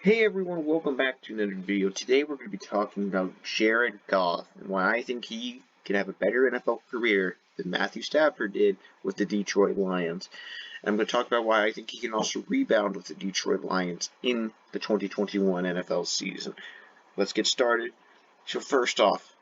Hey everyone, welcome back to another video. Today we're going to be talking about Jared Goff and why I think he could have a better NFL career than Matthew Stafford did with the Detroit Lions. And I'm going to talk about why I think he can also rebound with the Detroit Lions in the 2021 NFL season. Let's get started. So first off,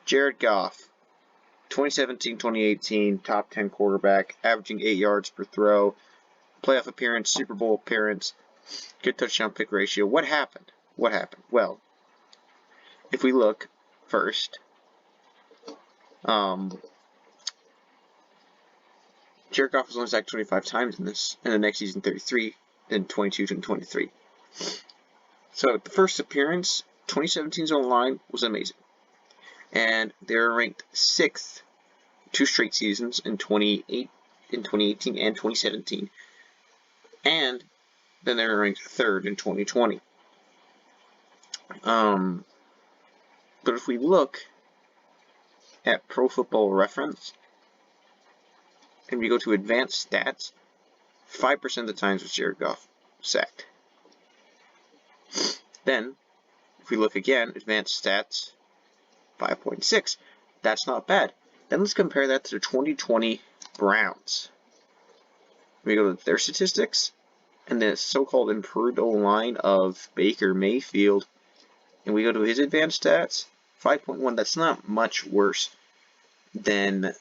Jared Goff, 2017-2018, top 10 quarterback, averaging 8 yards per throw, playoff appearance, Super Bowl appearance, good touchdown pick ratio. What happened? Well, if we look first, Jared Goff was only sacked 25 times in this, and the next season 33, then 22 and 23. So the first appearance, 2017's O-line was amazing, and they were ranked 6th 2 straight seasons in 2018 and 2017, and then they were ranked 3rd in 2020. But if we look at Pro Football Reference and we go to advanced stats, 5% of the times was Jared Goff sacked. Then, if we look again, advanced stats, 5.6. That's not bad. Then let's compare that to the 2020 Browns. We go to their statistics and the so-called improved O-line of Baker Mayfield, and we go to his advanced stats, 5.1. That's not much worse than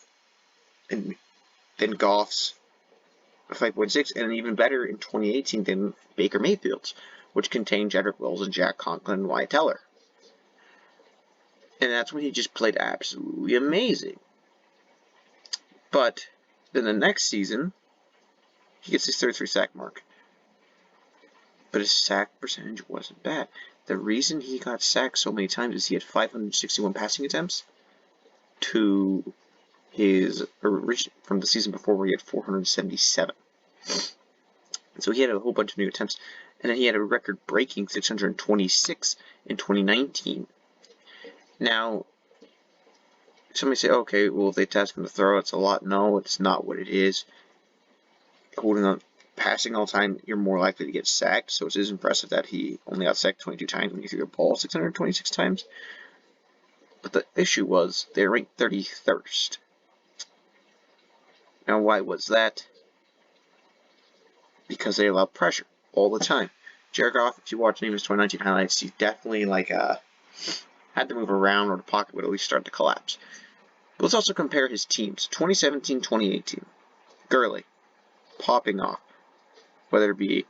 Goff's 5.6, and even better in 2018 than Baker Mayfield's, which contained Jedrick Wills and Jack Conklin and Wyatt Teller. And that's when he just played absolutely amazing. But then the next season, he gets his 33 sack mark. But his sack percentage wasn't bad. The reason he got sacked so many times is he had 561 passing attempts to his from the season before where he had 477. So he had a whole bunch of new attempts. And then he had a record-breaking 626 in 2019. Now, somebody say, okay, well, if they task him to throw, it's a lot. No, it's not what it is. Holding on, passing all time, you're more likely to get sacked. So it is impressive that he only got sacked 22 times when he threw the ball 626 times. But the issue was they ranked 31st. Now, why was that? Because they allow pressure all the time. Jared Goff, if you watch any of his 2019 highlights, he definitely had to move around, or the pocket would at least start to collapse. But let's also compare his teams. 2017-2018. Gurley, popping off. Whether it be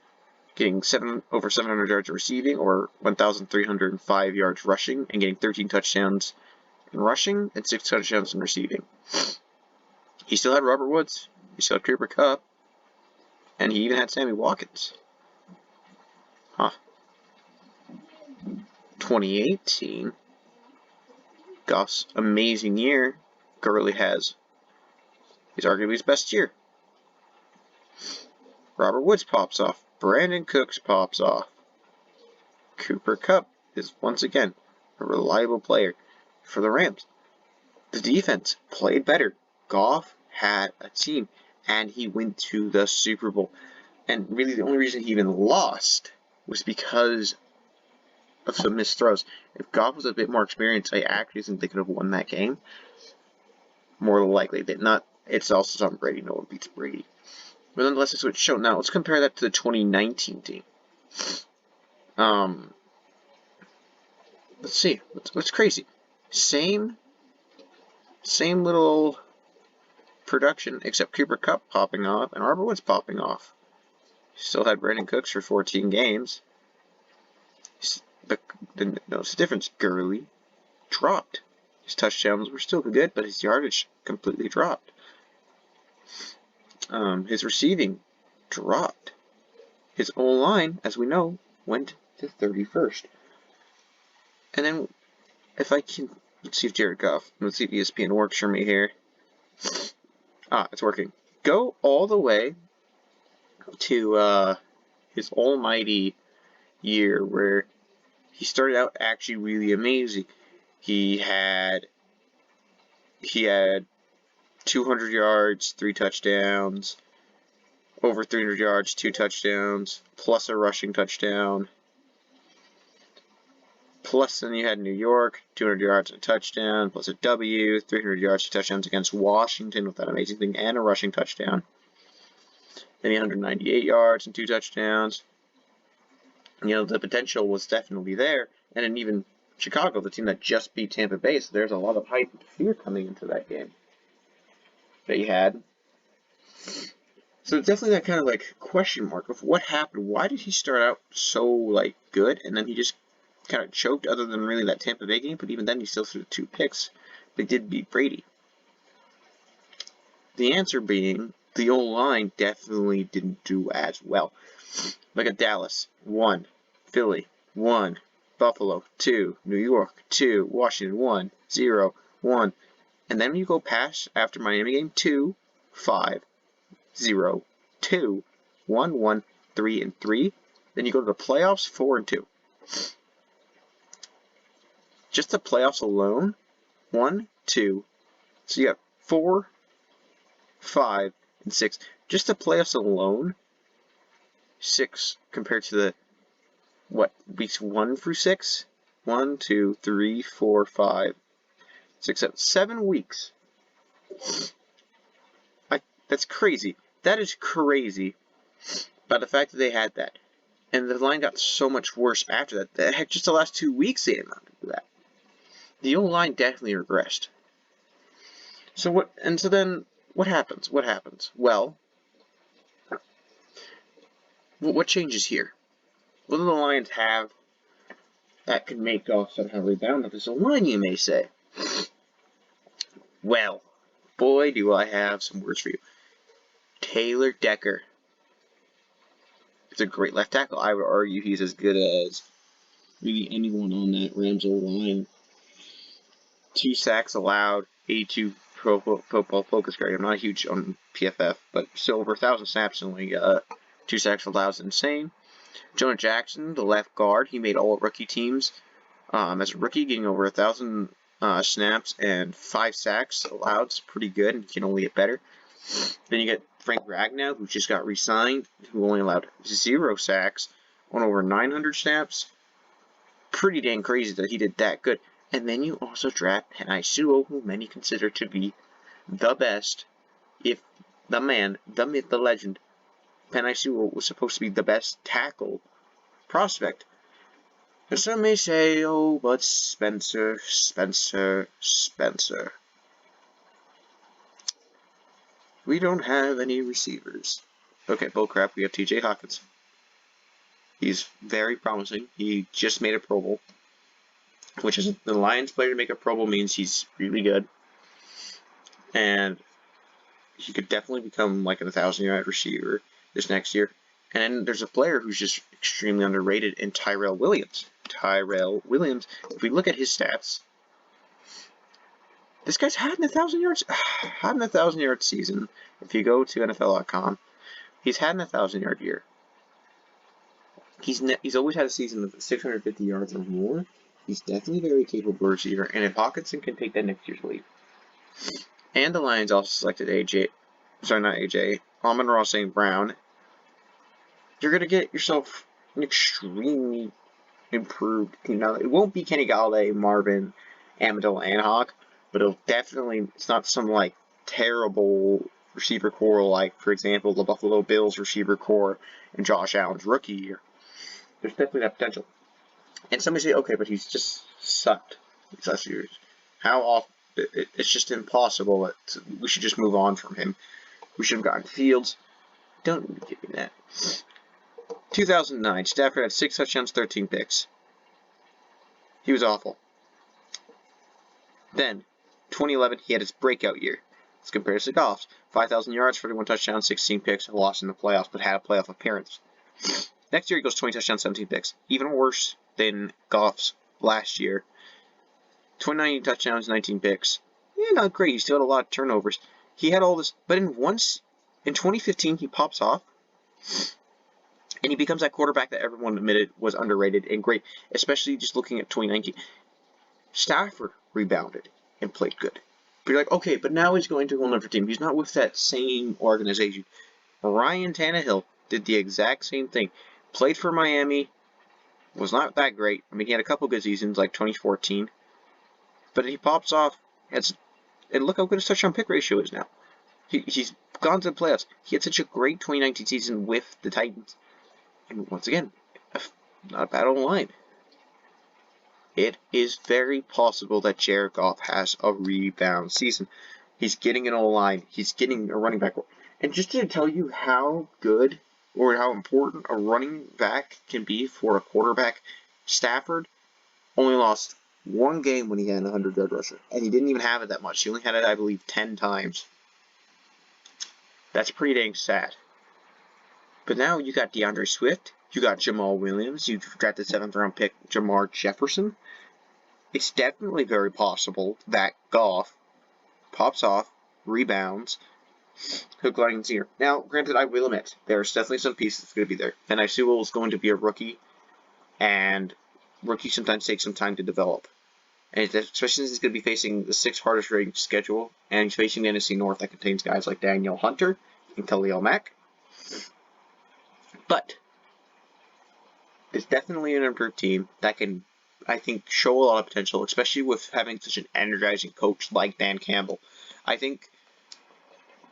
getting over 700 yards receiving or 1,305 yards rushing and getting 13 touchdowns in rushing and 6 touchdowns in receiving. He still had Robert Woods. He still had Cooper Kupp. And he even had Sammy Watkins. 2018, Goff's amazing year. Gurley he's arguably his best year. Robert Woods pops off. Brandon Cooks pops off. Cooper Kupp is once again a reliable player for the Rams. The defense played better. Goff had a team, and he went to the Super Bowl. And really the only reason he even lost was because of some missed throws. If Goff was a bit more experienced, I actually think they could have won that game. More likely than not. It's also Tom Brady. No one beats Brady. But nonetheless, that's what it showed. Now, let's compare that to the 2019 team. Let's see. What's crazy? Same little production, except Cooper Kupp popping off and Robert Woods popping off. Still had Brandon Cooks for 14 games. Notice the difference. Gurley dropped. His touchdowns were still good, but his yardage completely dropped. His receiving dropped. His O-line, as we know, went to 31st. And then, if I can, let's see if Jared Goff, let's see if ESPN works for me here. It's working. Go all the way to his almighty year where he started out actually really amazing. He had 200 yards, 3 touchdowns, over 300 yards, 2 touchdowns, plus a rushing touchdown. Plus, then you had New York, 200 yards and a touchdown, plus a W, 300 yards and touchdowns against Washington with that amazing thing, and a rushing touchdown. Then 198 yards and 2 touchdowns. The potential was definitely there. And then even Chicago, the team that just beat Tampa Bay, so there's a lot of hype and fear coming into that game that you had. So it's definitely that kind of question mark of what happened. Why did he start out so good, and then he just kind of choked, other than really that Tampa Bay game, but even then he still threw 2 picks. They did beat Brady. The answer being the O-line definitely didn't do as well. Look at Dallas, 1, Philly, 1, Buffalo, 2, New York, 2, Washington, 1, 0, 1. And then when you go past after Miami game, 2, 5, 0, 2, 1, 1, 3, and 3. Then you go to the playoffs, 4 and 2. Just the playoffs alone, 1, 2. So you got 4, 5, and 6. Just the playoffs alone, 6 compared to the weeks 1 through 6? 1, 2, 3, 4, 5, 6, 7 weeks. That's crazy. That is crazy. But the fact that they had that, and the line got so much worse after that. Heck, just the last 2 weeks they did not do that. The O-line definitely regressed. So then what happens? What happens? Well, what changes here? What do the Lions have that could make Goff somehow rebound with this line, you may say? Well, boy, do I have some words for you. Taylor Decker. It's a great left tackle. I would argue he's as good as maybe anyone on that Rams line. 2 sacks allowed, 82 Pro Football Focus grade. I'm not huge on PFF, but still over 1,000 snaps and only 2 sacks allowed is insane. Jonah Jackson, the left guard, he made all rookie teams as a rookie, getting over 1,000 snaps and 5 sacks allowed. It's pretty good, and can only get better. Then you get Frank Ragnow, who just got re-signed, who only allowed 0 sacks on over 900 snaps. Pretty dang crazy that he did that good. And then you also draft Penei Sewell, who many consider to be the best, if the man, the myth, the legend. Penei Sewell was supposed to be the best tackle prospect. And some may say, oh, but Spencer. We don't have any receivers. Okay, bullcrap, we have TJ Hawkins. He's very promising. He just made a Pro Bowl, which is the Lions player to make a Pro Bowl means he's really good. And he could definitely become like a 1,000-yard receiver this next year. And then there's a player who's just extremely underrated in Tyrell Williams. If we look at his stats, this guy's had an 1,000-yard season. If you go to NFL.com, he's had an 1,000-yard year. He's always had a season of 650 yards or more. He's definitely a very capable receiver, and if Hawkinson can take that next year's lead. And the Lions also selected Amon-Ra St. Brown. You're going to get yourself an extremely improved team. Now, it won't be Kenny Galladay, Marvin, Amendola, and Hawk, but it's not some terrible receiver core like, for example, the Buffalo Bills receiver core and Josh Allen's rookie year. There's definitely that potential. And somebody say, okay, but he's just sucked these last years. How often? It's just impossible. We should just move on from him. We should have gotten Fields. Don't give me that. 2009, Stafford had 6 touchdowns, 13 picks. He was awful. Then, 2011, he had his breakout year. Let's compare this to Goff's. 5,000 yards, 41 touchdowns, 16 picks, lost in the playoffs, but had a playoff appearance. Next year, he goes 20 touchdowns, 17 picks. Even worse than Goff's last year. 29 touchdowns, 19 picks. Yeah, not great. He still had a lot of turnovers. He had all this, but in 2015, he pops off, and he becomes that quarterback that everyone admitted was underrated and great, especially just looking at 2019. Stafford rebounded and played good. But you're like, okay, but now he's going to a whole other team. He's not with that same organization. Ryan Tannehill did the exact same thing. Played for Miami, was not that great. I mean, he had a couple good seasons, like 2014, but he pops off. And look how good his touchdown pick ratio is now. He's gone to the playoffs. He had such a great 2019 season with the Titans. And once again, not a bad line. It is very possible that Jared Goff has a rebound season. He's getting an O-line. He's getting a running back. And just to tell you how good or how important a running back can be for a quarterback, Stafford only lost one game when he had a 100-yard rusher. And he didn't even have it that much. He only had it, I believe, 10 times. That's pretty dang sad. But now you got DeAndre Swift. You got Jamal Williams. You drafted 7th-round pick Jamar Jefferson. It's definitely very possible that Goff pops off, rebounds, hook, line, and sinker. Now, granted, I will admit, there's definitely some pieces that's going to be there. And I Sewell is going to be a rookie, and rookies sometimes take some time to develop. And especially since he's going to be facing the 6th hardest ranked schedule, and he's facing the NFC North that contains guys like Daniel Hunter and Khalil Mack. But it's definitely an improved team that can, I think, show a lot of potential, especially with having such an energizing coach like Dan Campbell. I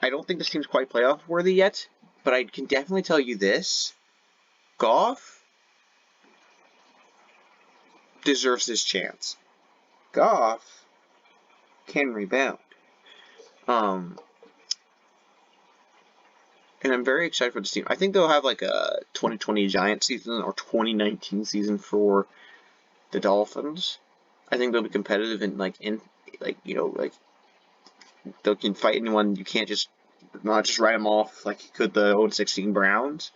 don't think this team's quite playoff worthy yet, but I can definitely tell you this. Goff deserves this chance. Goff can rebound. And I'm very excited for this team. I think they'll have like a 2020 Giants season or 2019 season for the Dolphins. I think they'll be competitive and they can fight anyone. You can't just not just write them off like you could the 0-16 Browns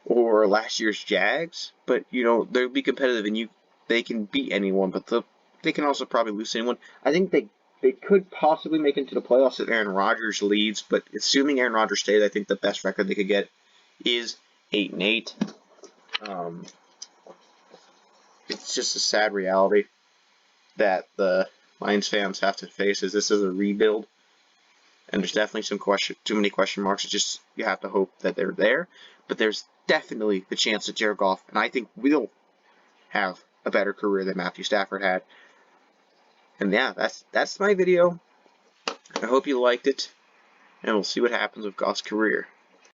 or last year's Jags. But they'll be competitive and they can beat anyone, but they can also probably lose to anyone. I think they could possibly make it into the playoffs if Aaron Rodgers leads, but assuming Aaron Rodgers stays, I think the best record they could get is 8-8. It's just a sad reality that the Lions fans have to face, as this is a rebuild, and there's definitely too many question marks. It's just you have to hope that they're there, but there's definitely the chance that Jared Goff, and I think will have a better career than Matthew Stafford had. And yeah, that's my video. I hope you liked it, and we'll see what happens with Goff's career.